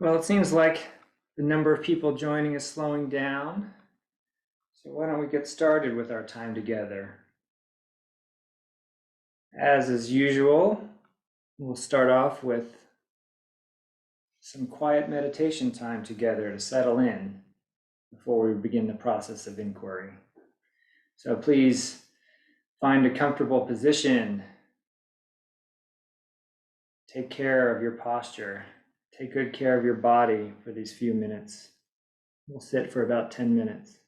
Well, it seems like the number of people joining is slowing down. So why don't we get started with our time together? As is usual, we'll start off with some quiet meditation time together to settle in before we begin the process of inquiry. So please find a comfortable position. Take care of your posture. Take good care of your body for these few minutes. We'll sit for about 10 minutes.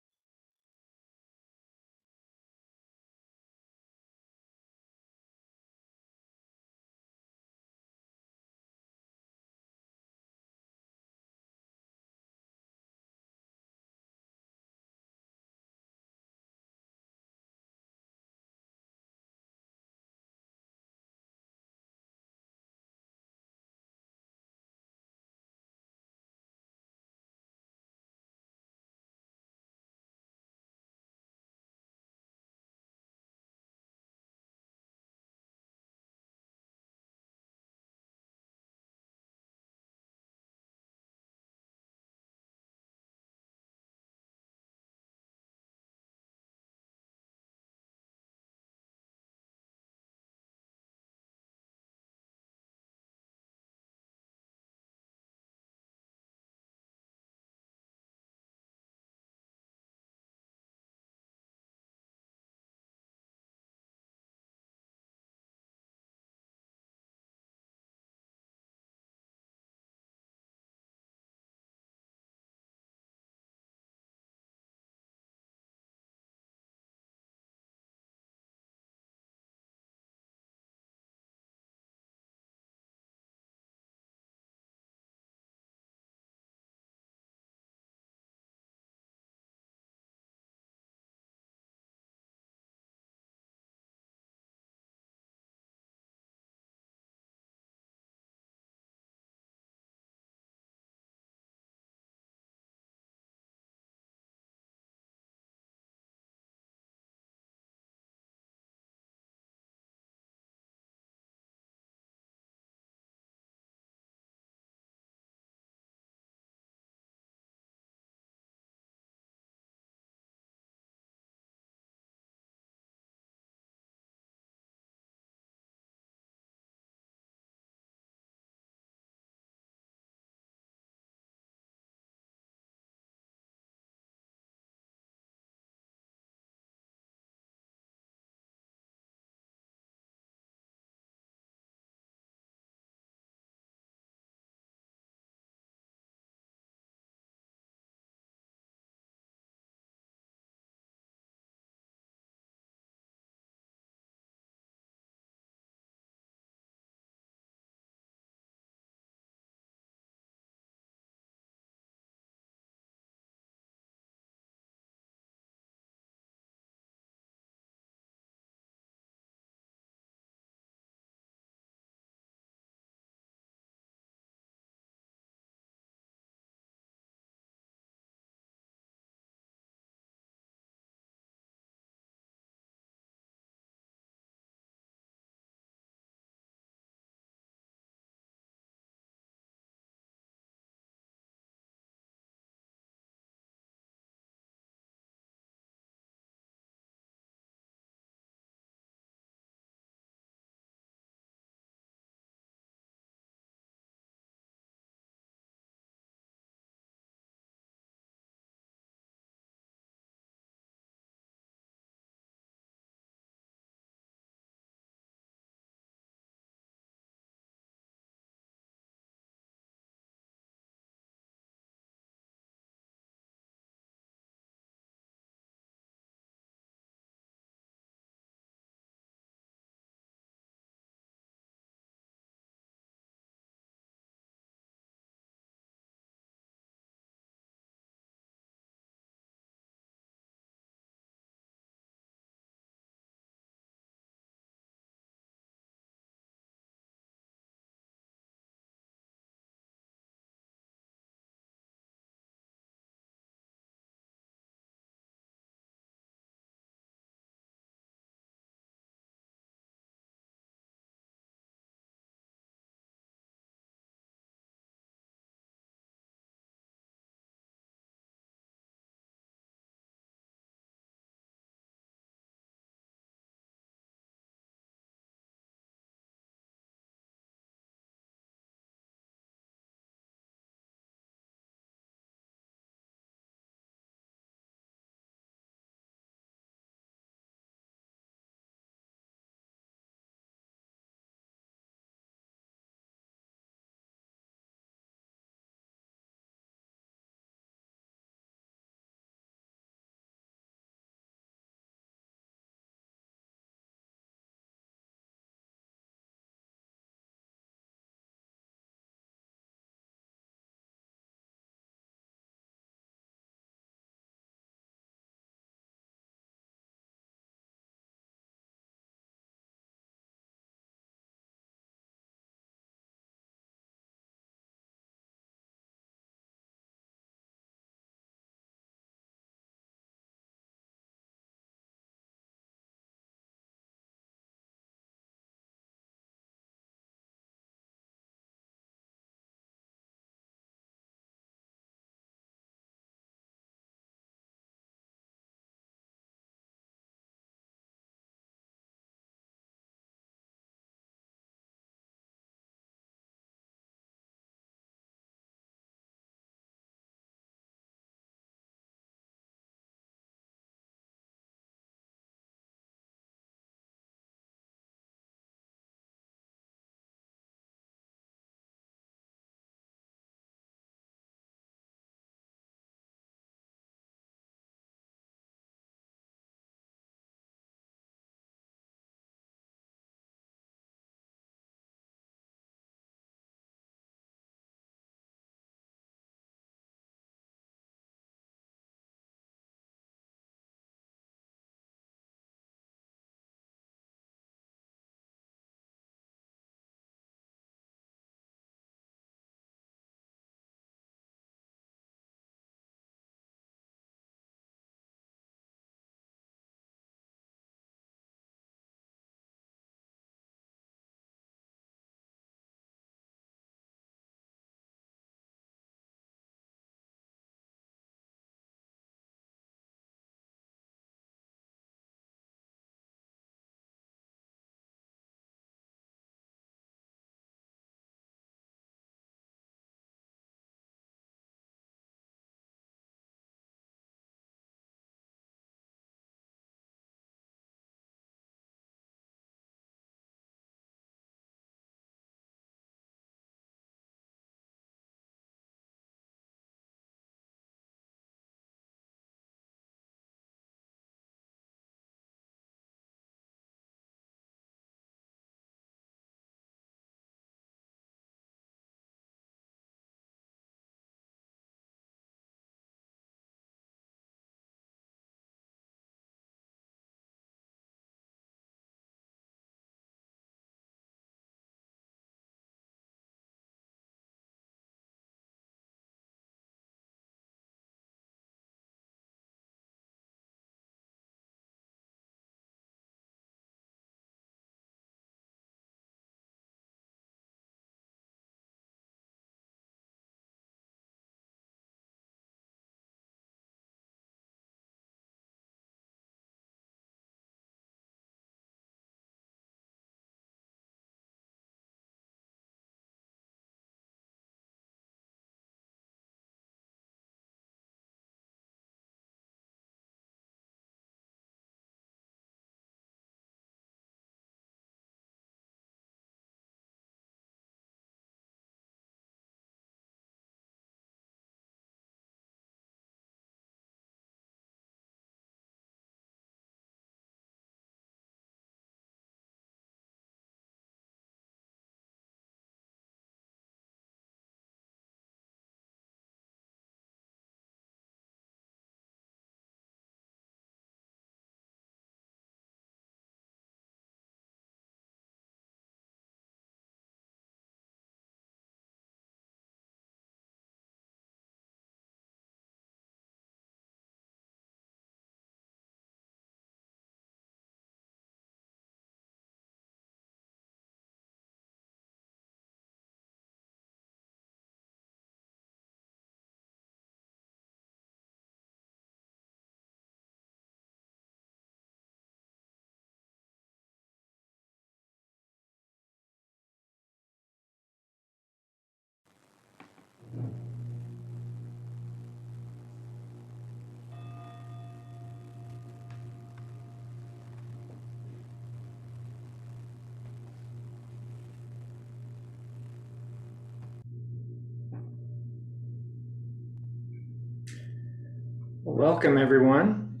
Welcome, everyone.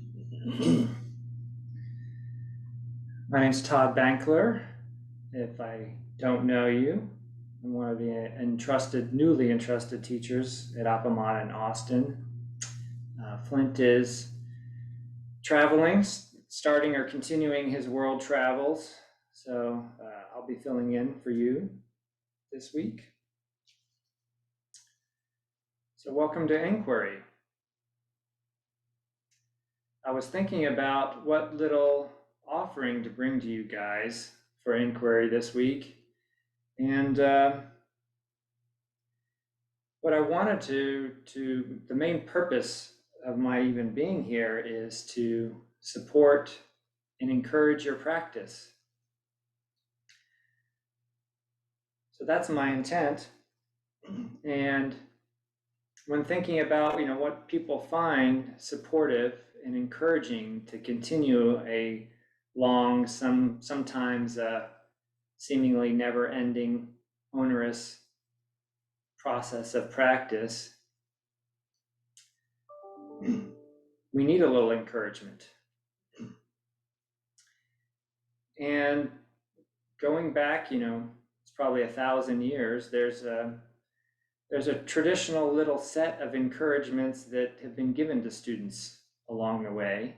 My name's Todd Bankler. If I don't know you, I'm one of the newly entrusted teachers at Appamont in Austin. Flint is traveling, starting or continuing his world travels. So I'll be filling in for you this week. So welcome to Inquiry. I was thinking about what little offering to bring to you guys for Inquiry this week. And what I wanted the main purpose of my even being here is to support and encourage your practice. So that's my intent. And when thinking about, what people find supportive and encouraging to continue a long, sometimes seemingly never-ending, onerous process of practice, we need a little encouragement. And going back, it's probably 1,000 years, there's a traditional little set of encouragements that have been given to students along the way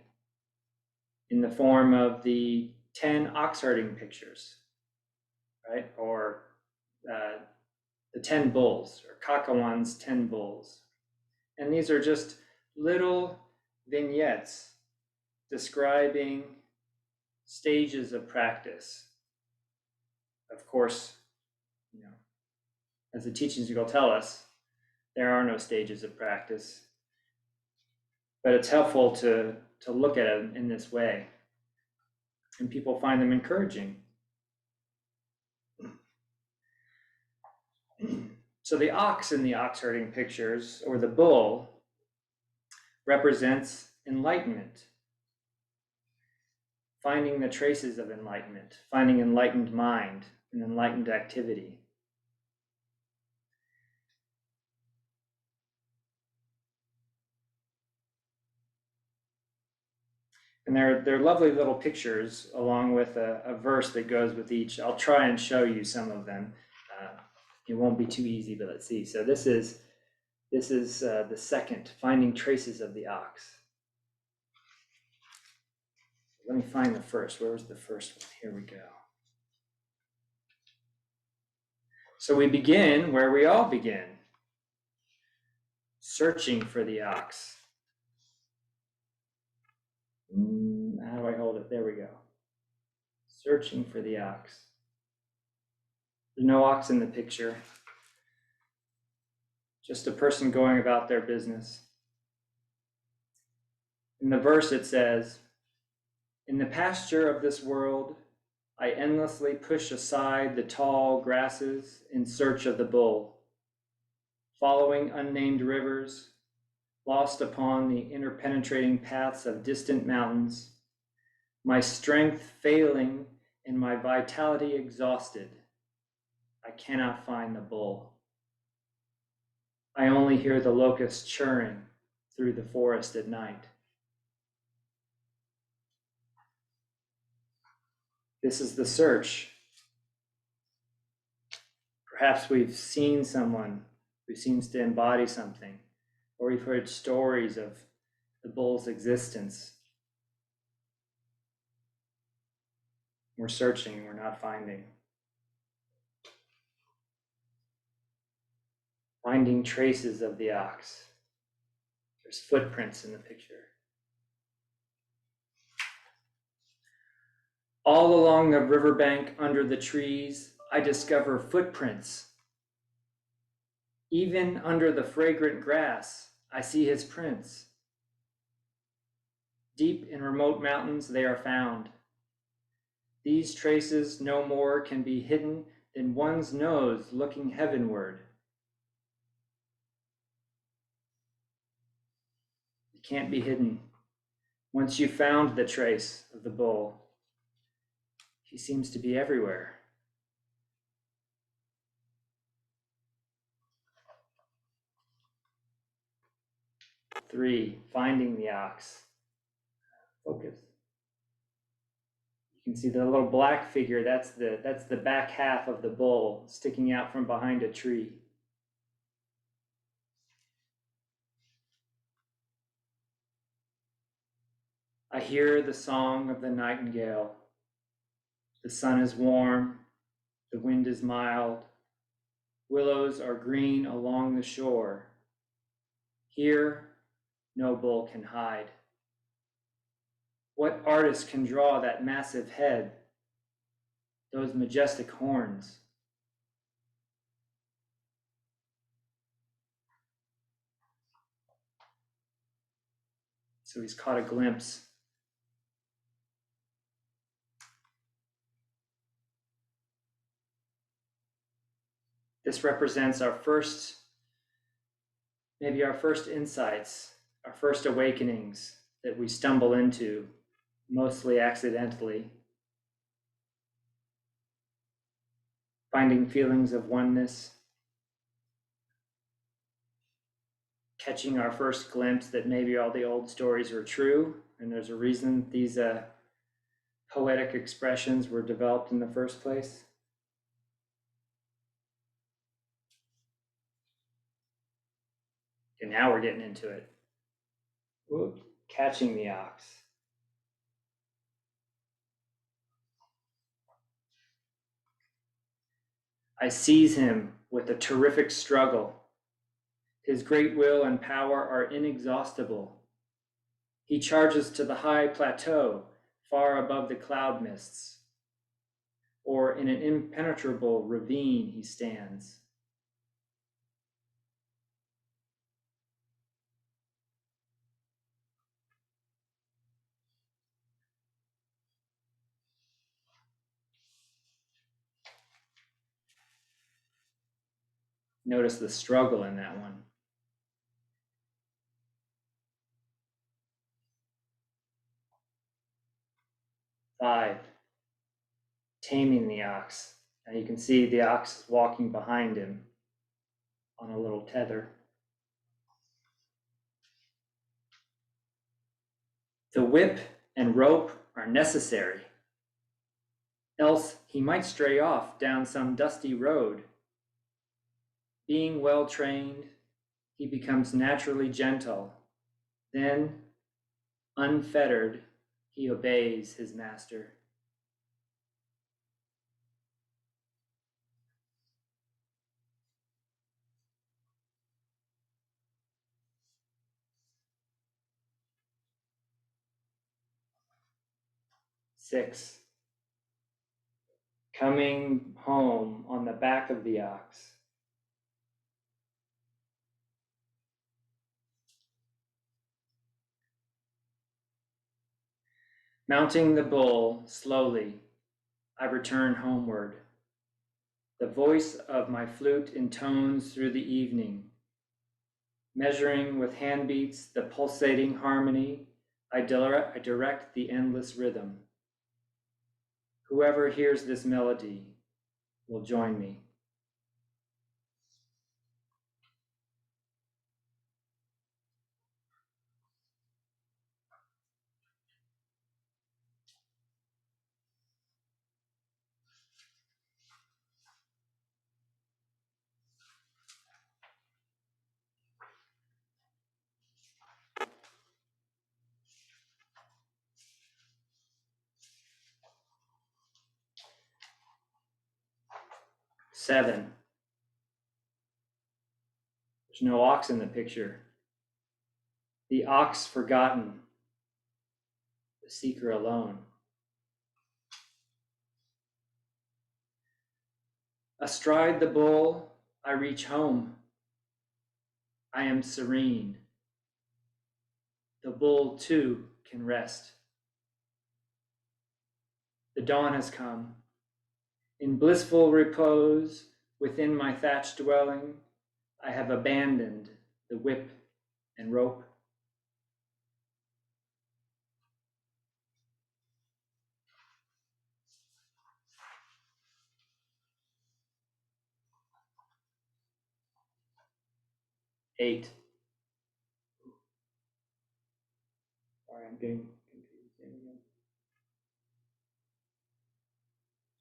in the form of the 10 ox herding pictures, right? Or the 10 bulls, or Kakawan's 10 bulls. And these are just little vignettes describing stages of practice. Of course, as the teachings will tell us, there are no stages of practice. But it's helpful to look at it in this way. And people find them encouraging. So the ox in the ox herding pictures, or the bull, represents enlightenment. Finding the traces of enlightenment, finding enlightened mind and enlightened activity. And they're lovely little pictures along with a verse that goes with each. I'll try and show you some of them. It won't be too easy, but let's see. So this is the second, finding traces of the ox. Let me find the first. Where was the first one? Here we go. So we begin where we all begin, searching for the ox. How do I hold it? There we go. Searching for the ox. There's no ox in the picture. Just a person going about their business. In the verse it says, "In the pasture of this world, I endlessly push aside the tall grasses in search of the bull, following unnamed rivers, lost upon the interpenetrating paths of distant mountains, my strength failing and my vitality exhausted, I cannot find the bull. I only hear the locusts churring through the forest at night." This is the search. Perhaps we've seen someone who seems to embody something, or we've heard stories of the bull's existence. We're searching, we're not finding. Finding traces of the ox. There's footprints in the picture. All along the riverbank under the trees, I discover footprints. Even under the fragrant grass, I see his prints. Deep in remote mountains, they are found. These traces no more can be hidden than one's nose looking heavenward. It can't be hidden. Once you found the trace of the bull, he seems to be everywhere. 3, finding the ox. Focus. You can see the little black figure, that's the back half of the bull sticking out from behind a tree. I hear the song of the nightingale. The sun is warm, the wind is mild. Willows are green along the shore. Here, no bull can hide. What artist can draw that massive head, those majestic horns? So he's caught a glimpse. This represents our first, maybe our first insights, our first awakenings that we stumble into, mostly accidentally. Finding feelings of oneness, catching our first glimpse that maybe all the old stories were true, and there's a reason these poetic expressions were developed in the first place. And now we're getting into it. Whoop, catching the ox. I seize him with a terrific struggle. His great will and power are inexhaustible. He charges to the high plateau, far above the cloud mists. Or in an impenetrable ravine he stands. Notice the struggle in that one. Five, taming the ox. Now you can see the ox is walking behind him on a little tether. The whip and rope are necessary, else he might stray off down some dusty road. Being well trained, he becomes naturally gentle. Then, unfettered, he obeys his master. Six, coming home on the back of the ox. Mounting the bull slowly, I return homeward. The voice of my flute intones through the evening. Measuring with handbeats the pulsating harmony, I direct the endless rhythm. Whoever hears this melody will join me. Seven, there's no ox in the picture. The ox forgotten, the seeker alone. Astride the bull, I reach home. I am serene. The bull too can rest. The dawn has come. In blissful repose within my thatched dwelling, I have abandoned the whip and rope. Eight, Sorry, I'm getting confused.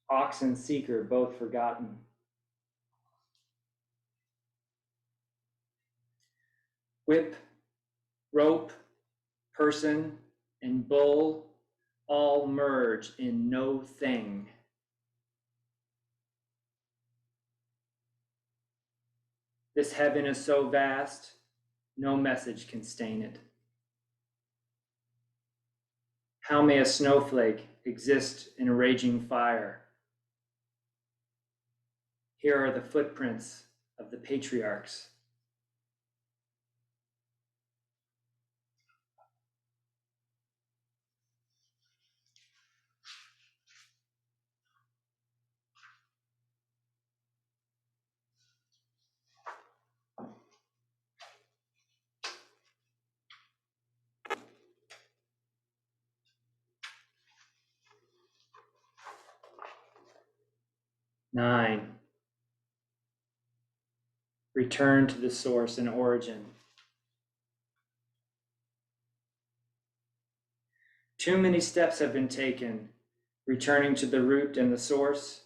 Ox and seeker, both forgotten. Whip, rope, person, and bull all merge in no thing. This heaven is so vast, no message can stain it. How may a snowflake exist in a raging fire? Here are the footprints of the patriarchs. Nine, return to the source and origin. Too many steps have been taken, returning to the root and the source.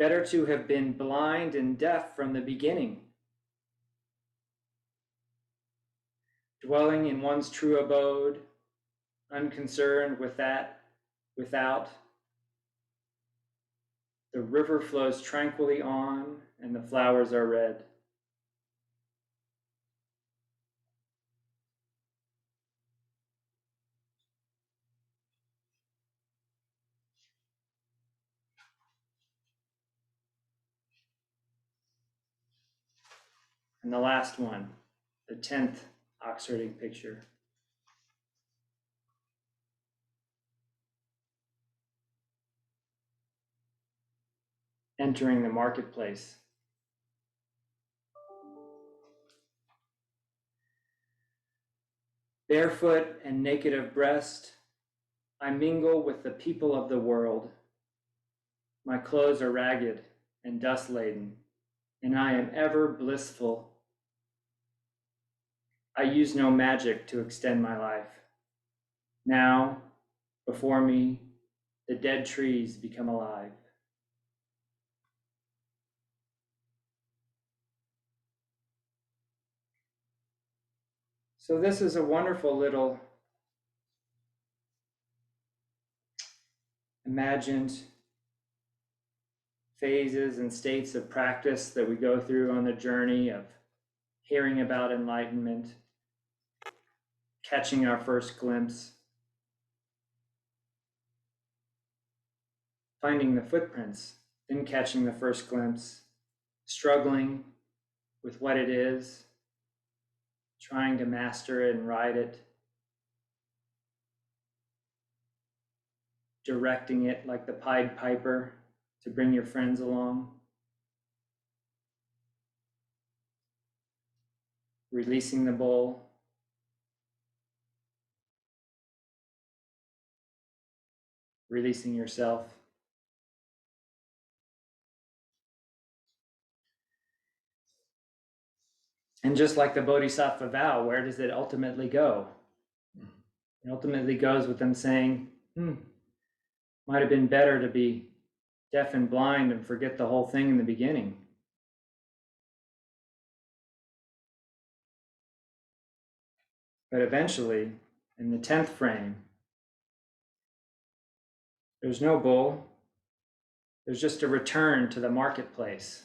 Better to have been blind and deaf from the beginning. Dwelling in one's true abode, unconcerned with that without. The river flows tranquilly on, and the flowers are red. And the last one, the 10th ox-herding picture. Entering the marketplace. Barefoot and naked of breast, I mingle with the people of the world. My clothes are ragged and dust-laden, and I am ever blissful. I use no magic to extend my life. Now, before me, the dead trees become alive. So this is a wonderful little imagined phases and states of practice that we go through on the journey of hearing about enlightenment, catching our first glimpse, finding the footprints, then catching the first glimpse, struggling with what it is, trying to master it and ride it, directing it like the Pied Piper to bring your friends along, releasing the bull, releasing yourself. And just like the Bodhisattva vow, where does it ultimately go? It ultimately goes with them saying, might have been better to be deaf and blind and forget the whole thing in the beginning. But eventually, in the 10th frame, there's no bull. There's just a return to the marketplace,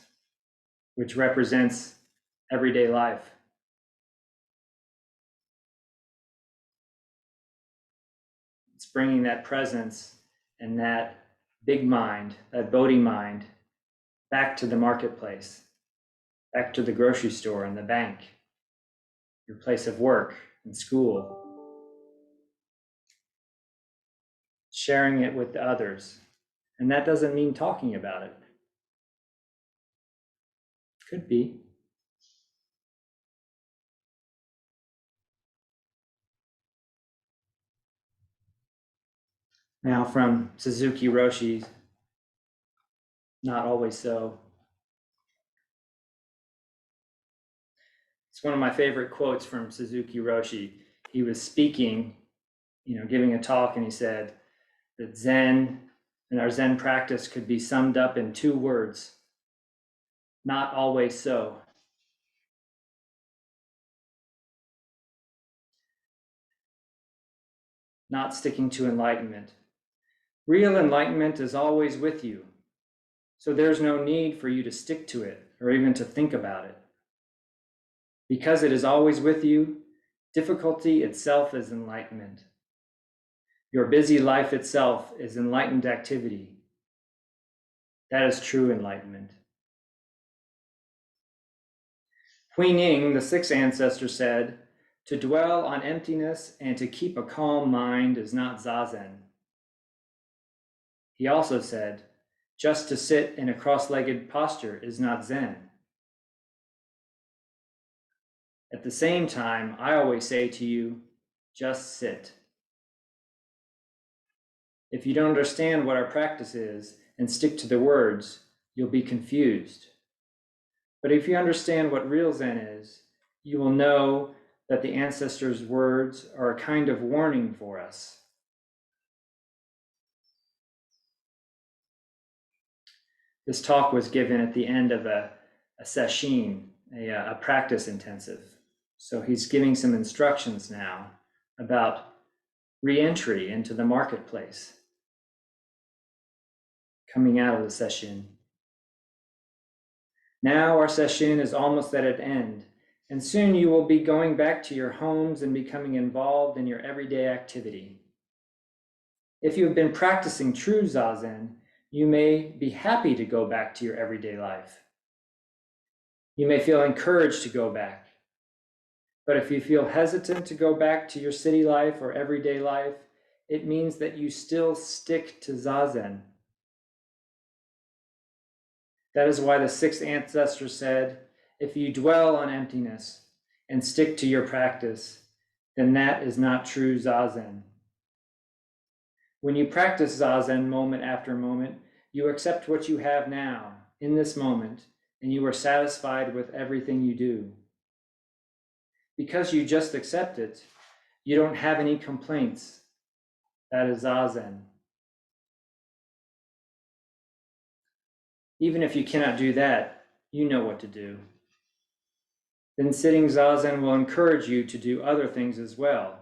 which represents everyday life. It's bringing that presence and that big mind, that Bodhi mind, back to the marketplace, back to the grocery store and the bank, your place of work and school, sharing it with others. And that doesn't mean talking about it. Could be. Now from Suzuki Roshi, Not Always So. It's one of my favorite quotes from Suzuki Roshi. he was speaking, giving a talk, and he said that Zen and our Zen practice could be summed up in 2 words: not always so. Not sticking to enlightenment. Real enlightenment is always with you, so there's no need for you to stick to it or even to think about it. Because it is always with you, difficulty itself is enlightenment. Your busy life itself is enlightened activity. That is true enlightenment. Hui Ning, the 6th ancestor, said, "To dwell on emptiness and to keep a calm mind is not zazen." He also said, "Just to sit in a cross-legged posture is not Zen." At the same time, I always say to you, just sit. If you don't understand what our practice is and stick to the words, you'll be confused. But if you understand what real Zen is, you will know that the ancestors' words are a kind of warning for us. This talk was given at the end of a session, a practice intensive. So he's giving some instructions now about re-entry into the marketplace, coming out of the session. Now our session is almost at an end, and soon you will be going back to your homes and becoming involved in your everyday activity. If you have been practicing true Zazen, you may be happy to go back to your everyday life. You may feel encouraged to go back. But if you feel hesitant to go back to your city life or everyday life, it means that you still stick to Zazen. That is why the 6th ancestor said, if you dwell on emptiness and stick to your practice, then that is not true Zazen. When you practice Zazen moment after moment, you accept what you have now, in this moment, and you are satisfied with everything you do. Because you just accept it, you don't have any complaints. That is Zazen. Even if you cannot do that, you know what to do. Then sitting Zazen will encourage you to do other things as well.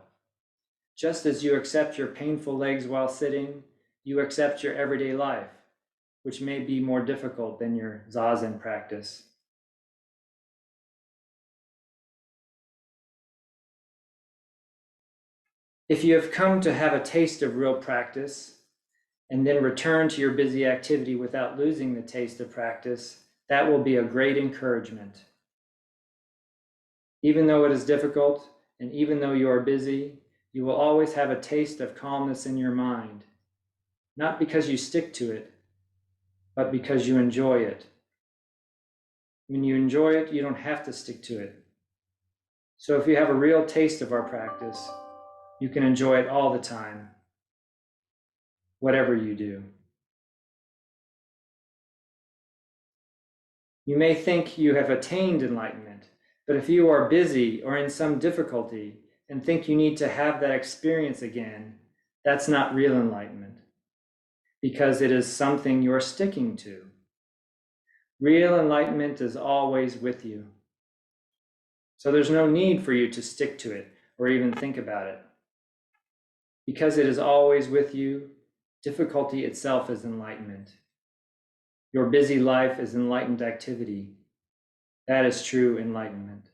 Just as you accept your painful legs while sitting, you accept your everyday life, which may be more difficult than your Zazen practice. If you have come to have a taste of real practice, and then return to your busy activity without losing the taste of practice, that will be a great encouragement. Even though it is difficult, and even though you are busy, you will always have a taste of calmness in your mind, not because you stick to it, but because you enjoy it. When you enjoy it, you don't have to stick to it. So if you have a real taste of our practice, you can enjoy it all the time, whatever you do. You may think you have attained enlightenment, but if you are busy or in some difficulty and think you need to have that experience again, that's not real enlightenment, because it is something you're sticking to. Real enlightenment is always with you. So there's no need for you to stick to it or even think about it. Because it is always with you, difficulty itself is enlightenment. Your busy life is enlightened activity. That is true enlightenment.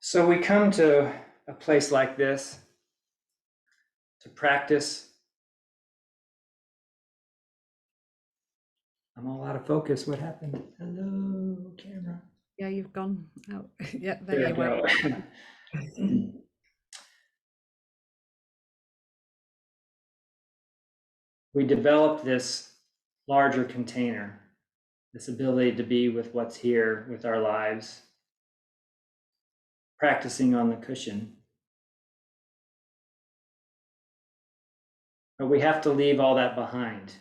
So we come to a place like this to practice. I'm all out of focus. What happened? Hello, camera. Yeah, you've gone out. Yeah, There you go. We developed this larger container, this ability to be with what's here with our lives, practicing on the cushion. But we have to leave all that behind.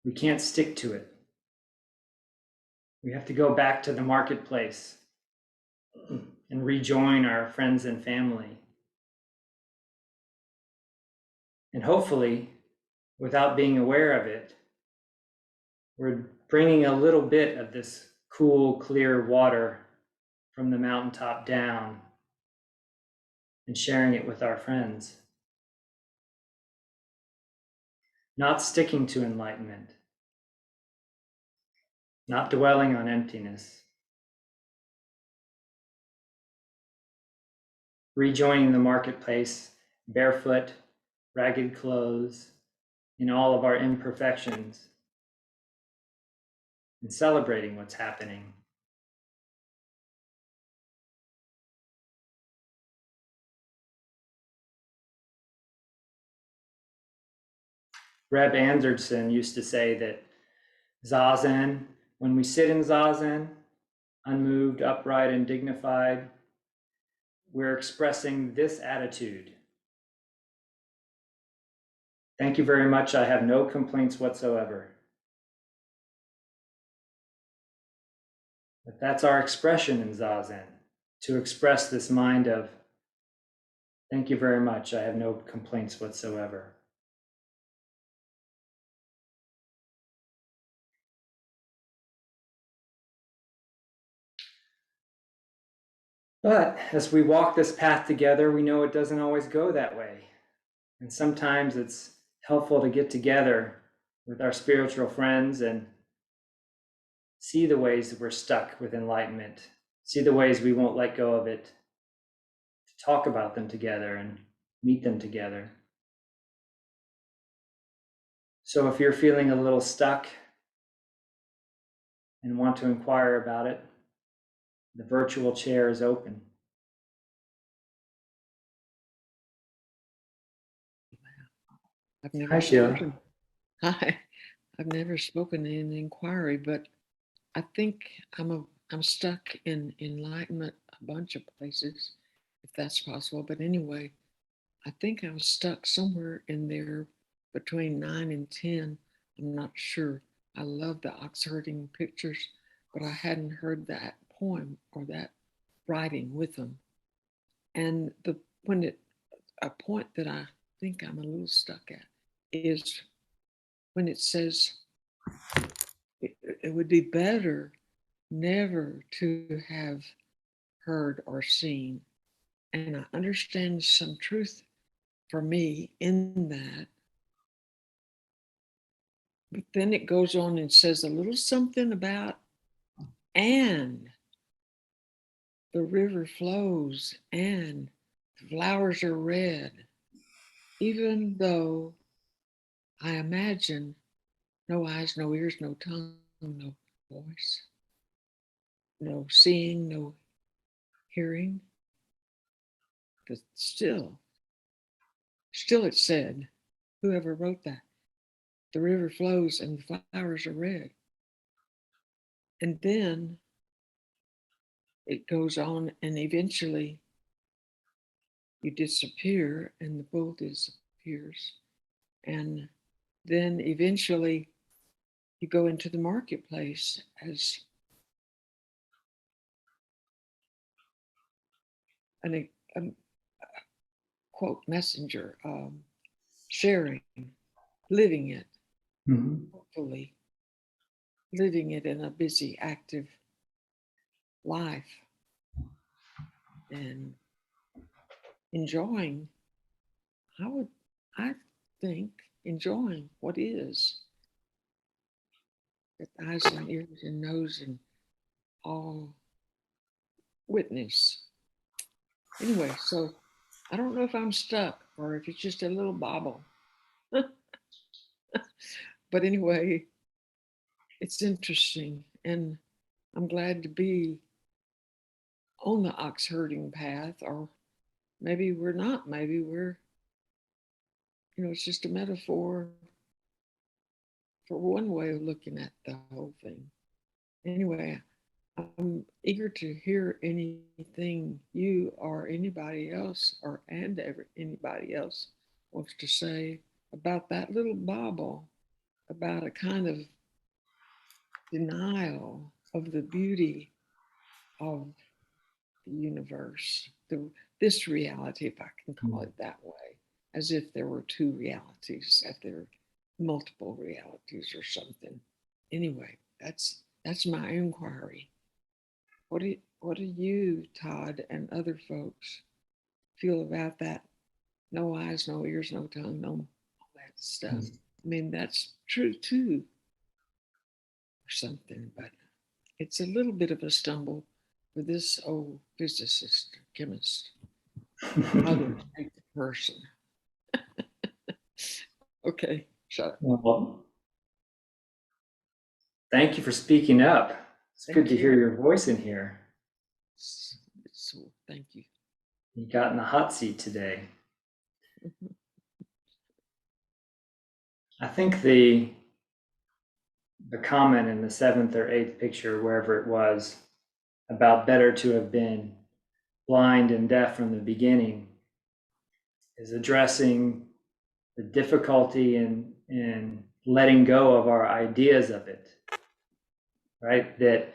We can't stick to it. We have to go back to the marketplace and rejoin our friends and family. And hopefully, without being aware of it, we're bringing a little bit of this cool, clear water from the mountaintop down and sharing it with our friends. Not sticking to enlightenment, not dwelling on emptiness, rejoining the marketplace, barefoot, ragged clothes, in all of our imperfections, and celebrating what's happening. Reb Anderson used to say that Zazen, when we sit in Zazen, unmoved, upright, and dignified, we're expressing this attitude. Thank you very much. I have no complaints whatsoever. But that's our expression in Zazen, to express this mind of, thank you very much. I have no complaints whatsoever. But as we walk this path together, we know it doesn't always go that way. And sometimes it's helpful to get together with our spiritual friends and see the ways that we're stuck with enlightenment, see the ways we won't let go of it, to talk about them together and meet them together. So if you're feeling a little stuck and want to inquire about it, the virtual chair is open. I've never Hi, Sheila. spoken. Hi. I've never spoken in inquiry, but I think I'm stuck in enlightenment a bunch of places, if that's possible. But anyway, I think I was stuck somewhere in there between 9 and 10. I'm not sure. I love the ox herding pictures, but I hadn't heard that poem or that writing with them. And a point that I think I'm a little stuck at is when it says it would be better never to have heard or seen. And I understand some truth for me in that. But then it goes on and says a little something about, and the river flows and the flowers are red, even though I imagine no eyes, no ears, no tongue, no voice, no seeing, no hearing. But still it said, whoever wrote that, the river flows and the flowers are red. And then it goes on, and eventually you disappear and the bull disappears. And then eventually you go into the marketplace as a quote messenger, sharing, living it, hopefully living it in a busy, active life and enjoying, I think, enjoying what is, that eyes and ears and nose and all witness. Anyway, so I don't know if I'm stuck or if it's just a little bobble. But anyway, it's interesting, and I'm glad to be on the ox herding path, or maybe we're not. Maybe we're, it's just a metaphor for one way of looking at the whole thing. Anyway, I'm eager to hear anything you or anybody else anybody else wants to say about that little bauble, about a kind of denial of the beauty of the universe, this reality, if I can call it that way, as if there were two realities, if there were multiple realities or something. Anyway, that's my inquiry. What do you, Todd, and other folks feel about that? No eyes, no ears, no tongue, no all that stuff. I mean, that's true too, or something, but it's a little bit of a stumble for this old physicist, chemist, other person. Okay, shut up. Well, thank you for speaking up. It's good to hear your voice in here. So, thank you. You got in the hot seat today. I think the comment in the 7th or 8th picture, wherever it was, about better to have been blind and deaf from the beginning, is addressing the difficulty in letting go of our ideas of it, right? That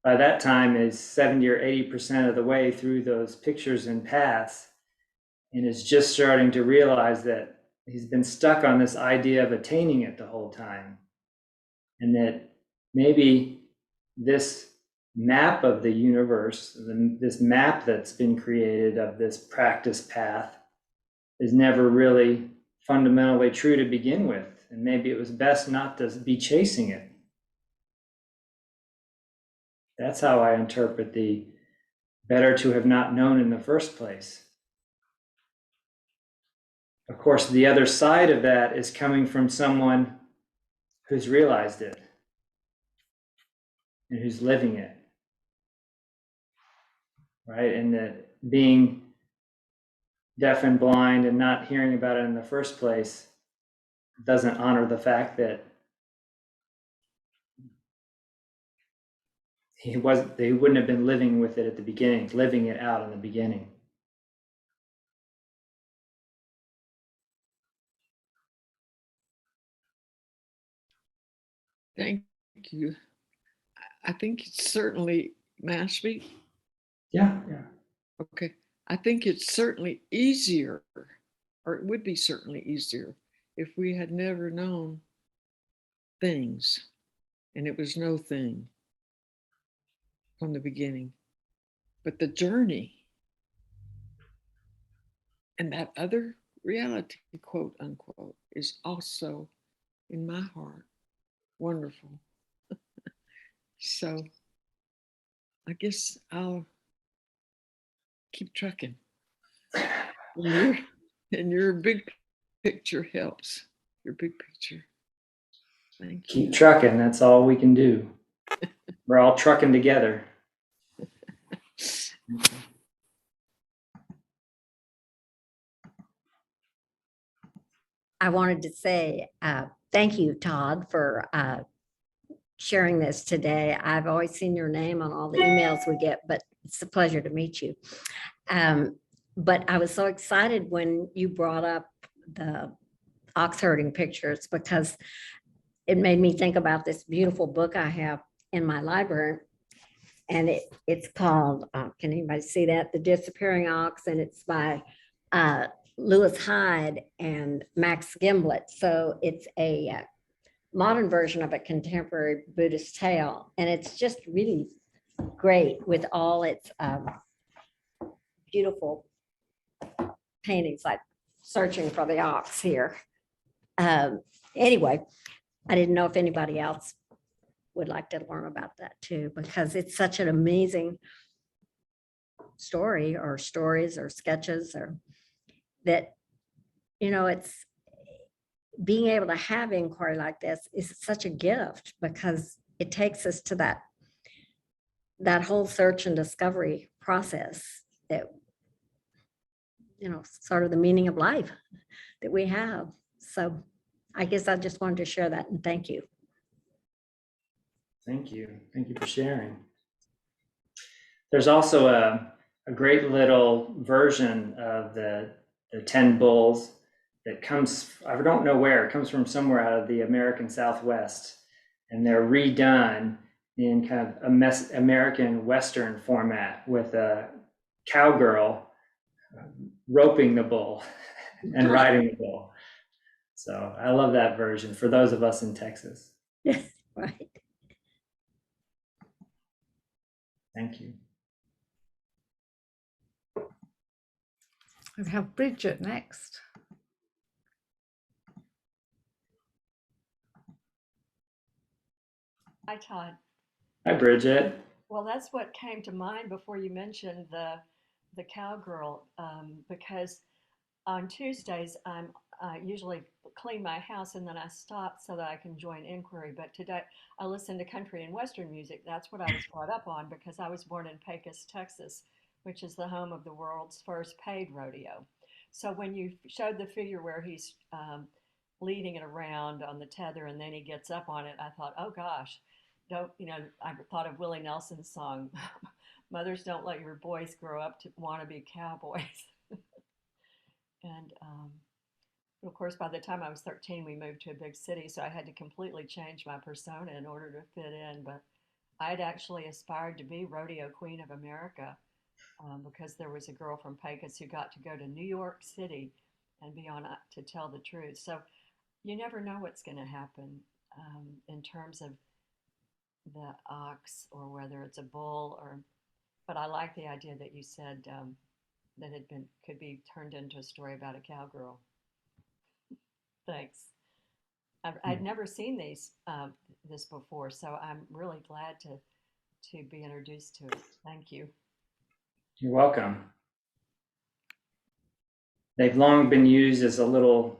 by that time is 70 or 80% of the way through those pictures and paths, and is just starting to realize that he's been stuck on this idea of attaining it the whole time. And that maybe this map of the universe, this map that's been created of this practice path, is never really fundamentally true to begin with. And maybe it was best not to be chasing it. That's how I interpret the better to have not known in the first place. Of course, the other side of that is coming from someone who's realized it and who's living it, right? And that being deaf and blind and not hearing about it in the first place doesn't honor the fact that he wouldn't have been living with it at the beginning, living it out in the beginning. Thank you. I think it's certainly, may I speak? Yeah. Okay. I think it's certainly easier, or it would be certainly easier, if we had never known things and it was no thing from the beginning. But the journey and that other reality, quote unquote, is also in my heart wonderful. So I guess I'll keep trucking. And your big picture helps. Your big picture. Thank you. Keep trucking. That's all we can do. We're all trucking together. I wanted to say thank you, Todd, for sharing this today. I've always seen your name on all the emails we get, but it's a pleasure to meet you. But I was so excited when you brought up the ox herding pictures, because it made me think about this beautiful book I have in my library. And it's called, can anybody see that? The Disappearing Ox, and it's by Lewis Hyde and Max Gimblett. So it's a modern version of a contemporary Buddhist tale. And it's just really great with all its beautiful paintings, like searching for the ox here. Anyway, I didn't know if anybody else would like to learn about that too, because it's such an amazing story, or stories or sketches, or that, you know, it's being able to have inquiry like this is such a gift, because it takes us to that whole search and discovery process that, you know, sort of the meaning of life that we have. So I guess I just wanted to share that, and thank you. Thank you. Thank you for sharing. There's also a great little version of the 10 Bulls that comes, I don't know where, it comes from somewhere out of the American Southwest, and they're redone in kind of American Western format with a cowgirl roping the bull and riding the bull. So I love that version for those of us in Texas. Right. Thank you. We have Bridget next. Hi, Todd. Hi, Bridget. Well, that's what came to mind before you mentioned the cowgirl, because on Tuesdays I usually clean my house and then I stop so that I can join inquiry. But today I listen to country and western music. That's what I was brought up on because I was born in Pecos, Texas, which is the home of the world's first paid rodeo. So when you showed the figure where he's leading it around on the tether and then he gets up on it, I thought, oh gosh, don't, I thought of Willie Nelson's song, Mothers Don't Let Your Boys Grow Up to Want to Be Cowboys. And of course, by the time I was 13, we moved to a big city, so I had to completely change my persona in order to fit in. But I'd actually aspired to be Rodeo Queen of America because there was a girl from Pecos who got to go to New York City and be on To Tell the Truth. So you never know what's going to happen in terms of the ox or whether it's a bull but I like the idea that you said that could be turned into a story about a cowgirl. Thanks. I'd never seen this before, so I'm really glad to be introduced to it. Thank you. You're welcome. They've long been used as a little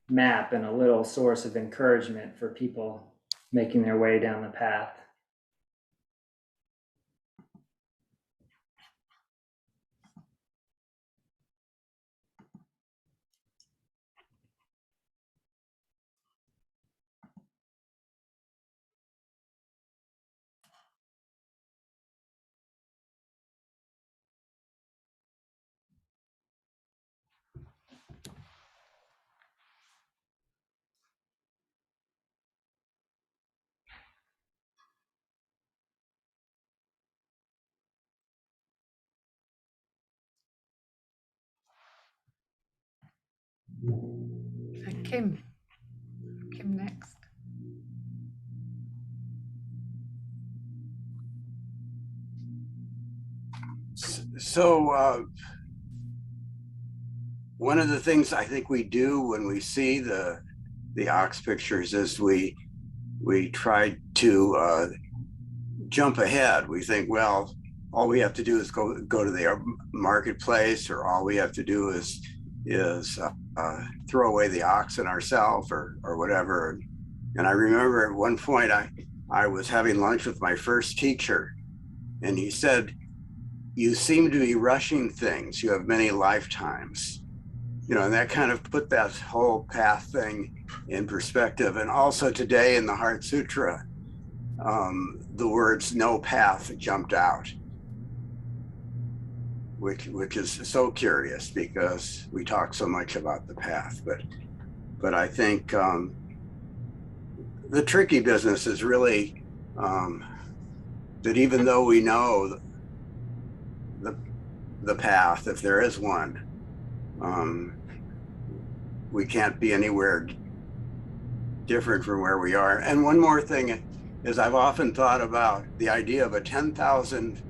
map and a little source of encouragement for people making their way down the path. Kim. Kim next. So one of the things I think we do when we see the ox pictures is we try to jump ahead. We think, well, all we have to do is go to the marketplace, or all we have to do is throw away the oxen ourselves, or whatever. And I remember at one point I was having lunch with my first teacher, and he said, "You seem to be rushing things. You have many lifetimes." And that kind of put that whole path thing in perspective. And also today in the Heart Sutra, the words "no path" jumped out, which is so curious because we talk so much about the path. But I think the tricky business is really that even though we know the path, if there is one, we can't be anywhere different from where we are. And one more thing is, I've often thought about the idea of a 10,000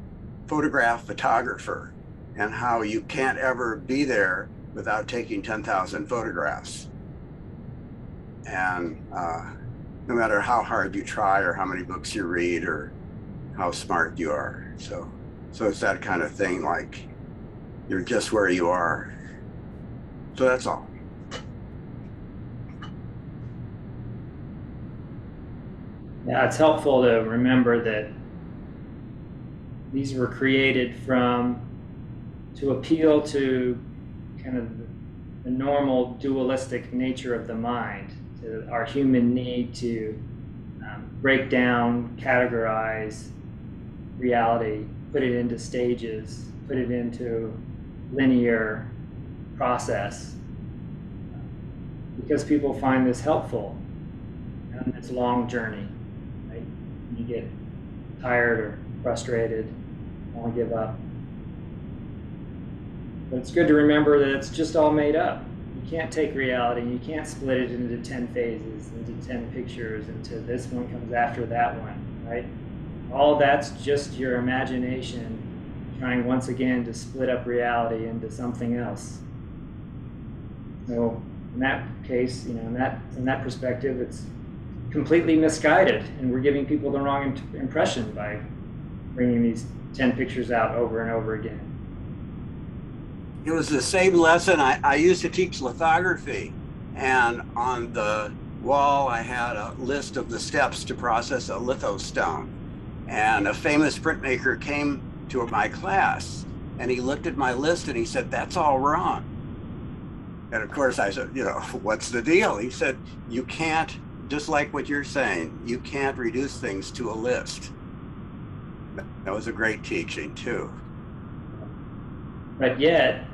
photograph photographer and how you can't ever be there without taking 10,000 photographs. And no matter how hard you try or how many books you read or how smart you are. So it's that kind of thing, like you're just where you are. So that's all. Yeah, it's helpful to remember that these were created to appeal to kind of the normal dualistic nature of the mind, to our human need to break down, categorize reality, put it into stages, put it into linear process, because people find this helpful on this long journey, right? You get tired or frustrated, want to give up. But it's good to remember that it's just all made up. You can't take reality, you can't split it into 10 phases, into 10 pictures, into this one comes after that one, right? All that's just your imagination trying once again to split up reality into something else. So in that case, in that perspective, it's completely misguided, and we're giving people the wrong impression by bringing these 10 pictures out over and over again. It was the same lesson. I used to teach lithography, and on the wall I had a list of the steps to process a lithostone. And a famous printmaker came to my class, and he looked at my list and he said, "That's all wrong." And of course I said, "What's the deal?" He said, "You can't, just like what you're saying, you can't reduce things to a list." That was a great teaching too. But yet,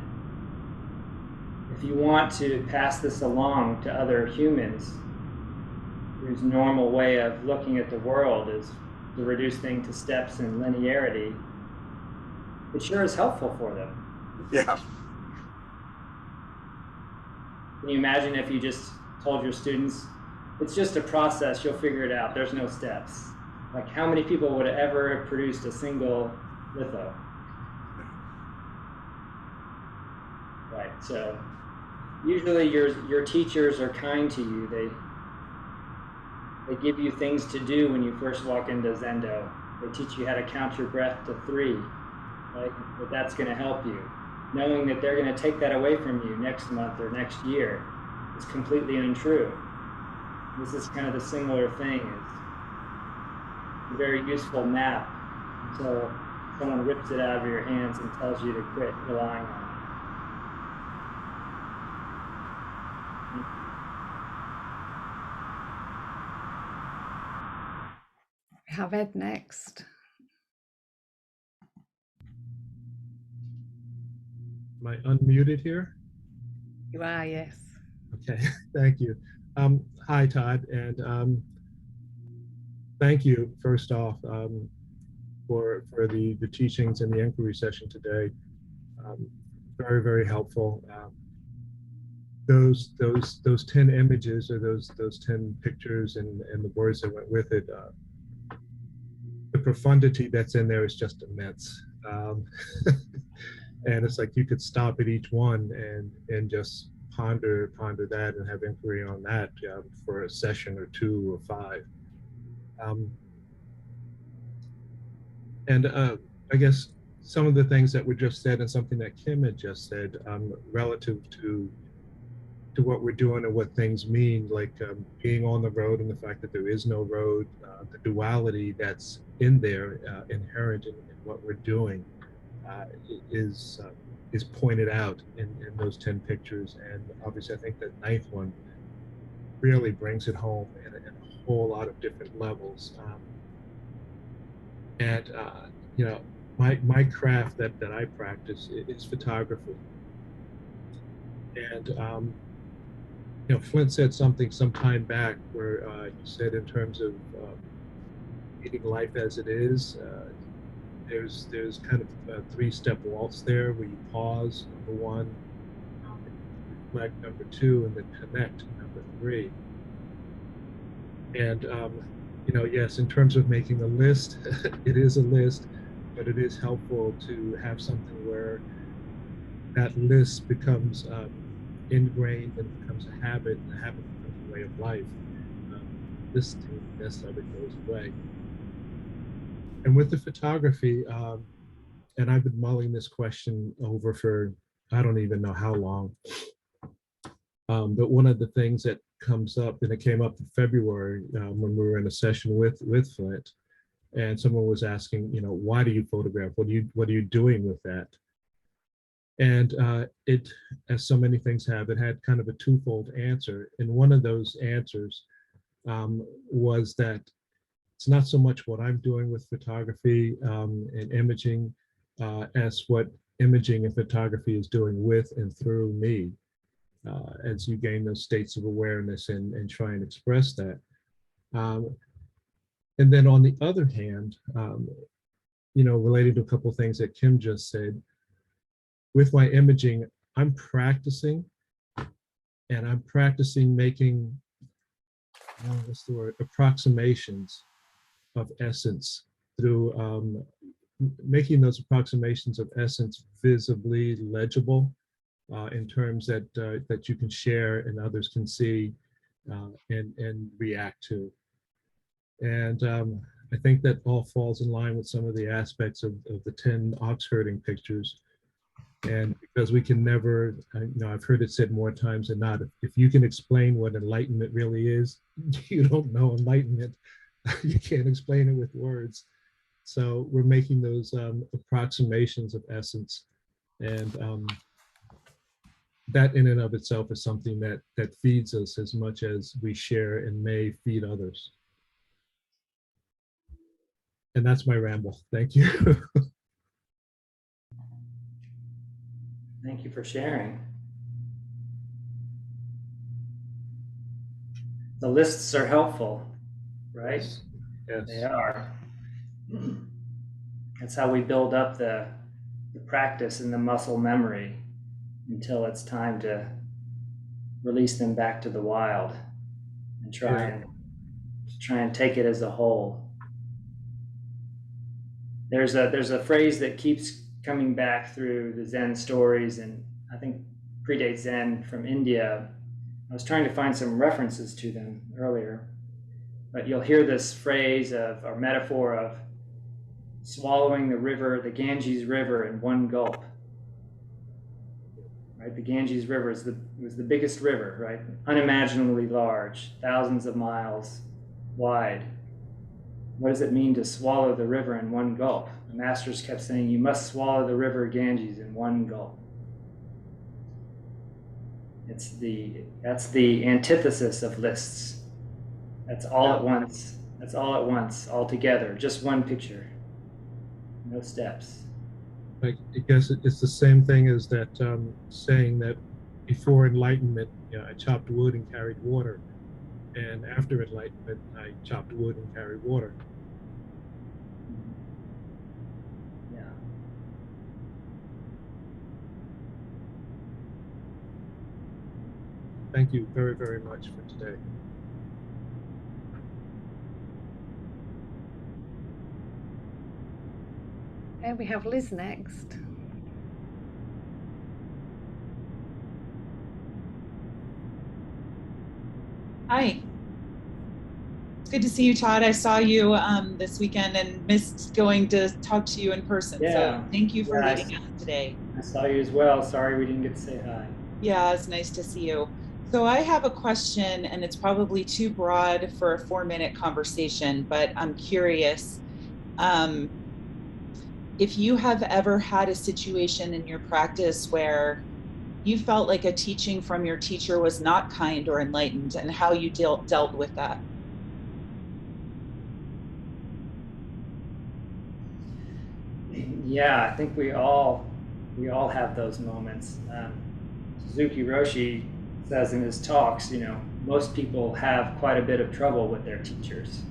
if you want to pass this along to other humans whose normal way of looking at the world is to reduce things to steps and linearity, it sure is helpful for them. Yeah. Can you imagine if you just told your students, it's just a process, you'll figure it out, there's no steps? Like, how many people would have ever have produced a single litho? Right, so usually your teachers are kind to you. They give you things to do when you first walk into Zendo. They teach you how to count your breath to 3, right? But that's going to help you. Knowing that they're going to take that away from you next month or next year is completely untrue. This is kind of the similar thing. It's a very useful map until someone rips it out of your hands and tells you to quit relying on it. We have Ed next. Am I unmuted here? You are, yes. Okay, thank you. Hi, Todd, and thank you, first off, for the teachings and the inquiry session today. Very, very helpful. Those 10 images, or those 10 pictures and the words that went with it, the profundity that's in there is just immense. And it's like you could stop at each one and just ponder that and have inquiry on that for a session or 2 or 5. And I guess some of the things that were just said and something that Kim had just said relative to what we're doing and what things mean, like being on the road and the fact that there is no road, the duality that's in there, inherent in what we're doing, is pointed out in those 10 pictures. And obviously I think that 9th one really brings it home in a whole lot of different levels. And my craft that I practice is photography. And Flint said something some time back where he said, in terms of meeting life as it is, there's kind of a 3-step waltz there, where you pause, number 1, reflect, number 2, and then connect, number 3. And yes, in terms of making a list, it is a list, but it is helpful to have something where that list becomes ingrained and becomes a habit, and the habit becomes a way of life. Listingness of it goes away. And with the photography, and I've been mulling this question over for I don't even know how long, but one of the things that comes up, and it came up in February when we were in a session with Flint, and someone was asking, why do you photograph? What are you doing with that? And it, as so many things have, it had kind of a twofold answer. And one of those answers was that it's not so much what I'm doing with photography and imaging as what imaging and photography is doing with and through me as you gain those states of awareness and try and express that. And then on the other hand, related to a couple of things that Kim just said, with my imaging, I'm practicing making, what's the word, approximations of essence through making those approximations of essence visibly legible in terms that that you can share and others can see and react to. And I think that all falls in line with some of the aspects of the 10 ox herding pictures. And because we can never, I've heard it said more times than not, if you can explain what enlightenment really is, you don't know enlightenment. You can't explain it with words. So we're making those approximations of essence. And that in and of itself is something that feeds us as much as we share and may feed others. And that's my ramble. Thank you. Thank you for sharing. The lists are helpful, right? Yes. They are. That's how we build up the practice and the muscle memory until it's time to release them back to the wild and try and take it as a whole. There's a phrase that keeps coming back through the Zen stories, and I think predates Zen, from India. I was trying to find some references to them earlier, but you'll hear this phrase or metaphor of swallowing the Ganges River in one gulp. Right, the Ganges River was the biggest river, right? Unimaginably large, thousands of miles wide. What does it mean to swallow the river in one gulp? The masters kept saying, you must swallow the river Ganges in one gulp. That's the antithesis of lists. That's all at once. That's all at once, all together, just one picture, no steps. I guess it's the same thing as that saying that before enlightenment, I chopped wood and carried water. And after enlightenment, I chopped wood and carried water. Yeah. Thank you very, very much for today. Okay, we have Liz next. Hi. It's good to see you, Todd. I saw you this weekend and missed going to talk to you in person. Yeah. So thank you for leading us today. I saw you as well. Sorry we didn't get to say hi. Yeah, it's nice to see you. So I have a question, and it's probably too broad for a 4-minute conversation, but I'm curious if you have ever had a situation in your practice where you felt like a teaching from your teacher was not kind or enlightened, and how you dealt with that. Yeah, I think we all have those moments. Suzuki Roshi says in his talks, most people have quite a bit of trouble with their teachers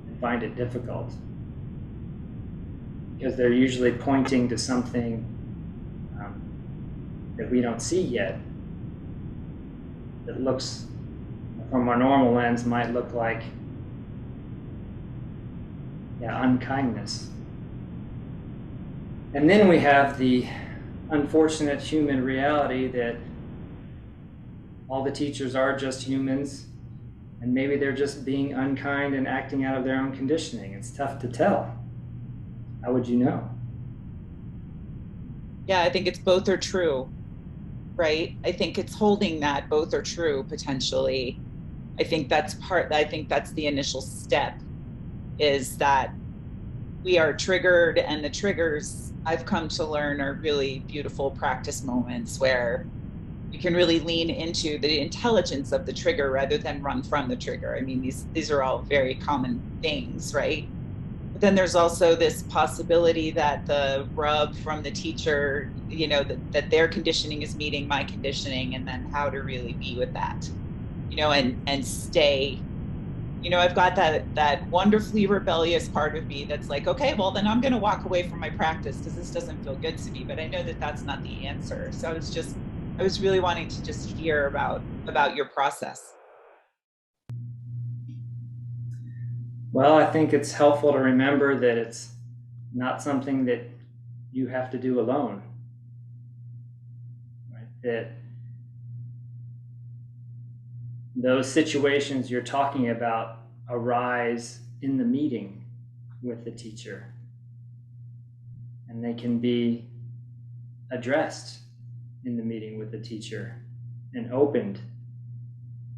and find it difficult because they're usually pointing to something that we don't see yet, that looks, from our normal lens, might look like unkindness. And then we have the unfortunate human reality that all the teachers are just humans, and maybe they're just being unkind and acting out of their own conditioning. It's tough to tell. How would you know? Yeah, I think it's both are true, right? I think it's holding that both are true potentially. I think that's the initial step, is that we are triggered, and the triggers I've come to learn are really beautiful practice moments where you can really lean into the intelligence of the trigger rather than run from the trigger. I mean, these are all very common things, right? But then there's also this possibility that the rub from the teacher, you know, that their conditioning is meeting my conditioning, and then how to really be with that, you know, and stay. You know, I've got that wonderfully rebellious part of me that's like, okay, well, then I'm going to walk away from my practice because this doesn't feel good to me. But I know that that's not the answer. So I was really wanting to just hear about your process. Well, I think it's helpful to remember that it's not something that you have to do alone. Right? That those situations you're talking about arise in the meeting with the teacher, and they can be addressed in the meeting with the teacher and opened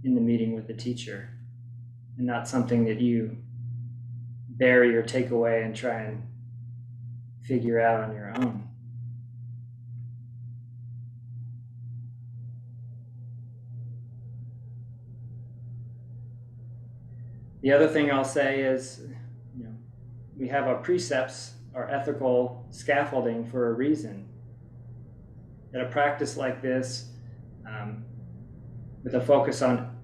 in the meeting with the teacher, and not something that you bury or take away and try and figure out on your own. The other thing I'll say is, you know, we have our precepts, our ethical scaffolding for a reason. That a practice like this, with a focus on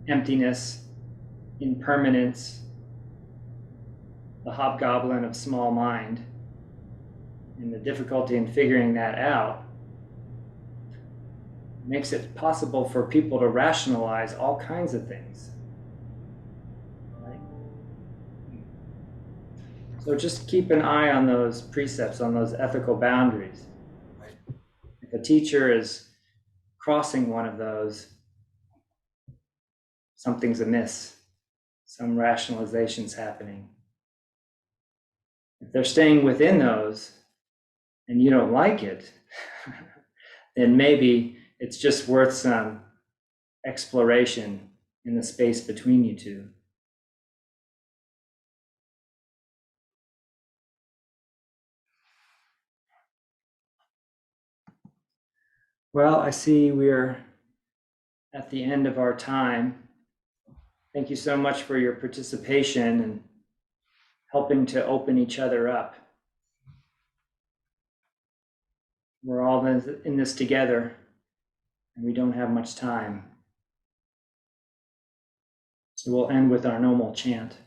emptiness, impermanence, the hobgoblin of small mind, and the difficulty in figuring that out, makes it possible for people to rationalize all kinds of things. Right? So just keep an eye on those precepts, on those ethical boundaries. If a teacher is crossing one of those, something's amiss. Some rationalization's happening. If they're staying within those and you don't like it, then maybe it's just worth some exploration in the space between you two. Well, I see we're at the end of our time. Thank you so much for your participation and helping to open each other up. We're all in this together, and we don't have much time. So we'll end with our normal chant.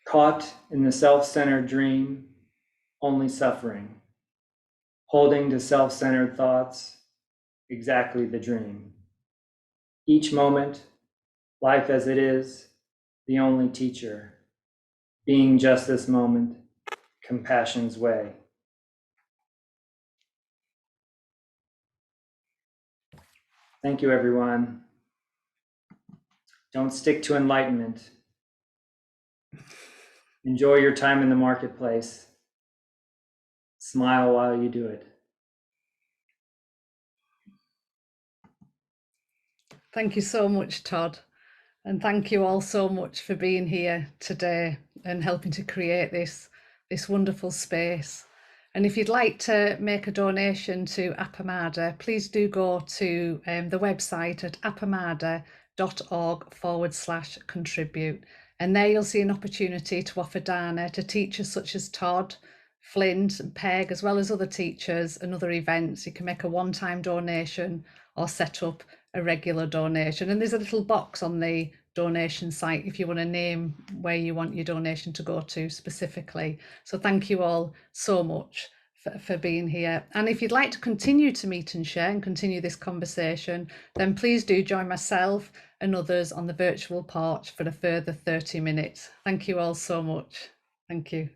Caught in the self-centered dream, only suffering. Holding to self-centered thoughts, exactly the dream. Each moment, life as it is, the only teacher. Being just this moment, compassion's way. Thank you, everyone. Don't stick to enlightenment. Enjoy your time in the marketplace. Smile while you do it. Thank you so much, Todd. And thank you all so much for being here today and helping to create this wonderful space. And if you'd like to make a donation to Appamada, please do go to the website at appamada.org/contribute. And there you'll see an opportunity to offer dana to teachers such as Todd, Flint and Peg, as well as other teachers and other events. You can make a one-time donation or set up a regular donation. And there's a little box on the donation site if you want to name where you want your donation to go to specifically. So thank you all so much for being here. And if you'd like to continue to meet and share and continue this conversation, then please do join myself and others on the virtual porch for a further 30 minutes. Thank you all so much. Thank you.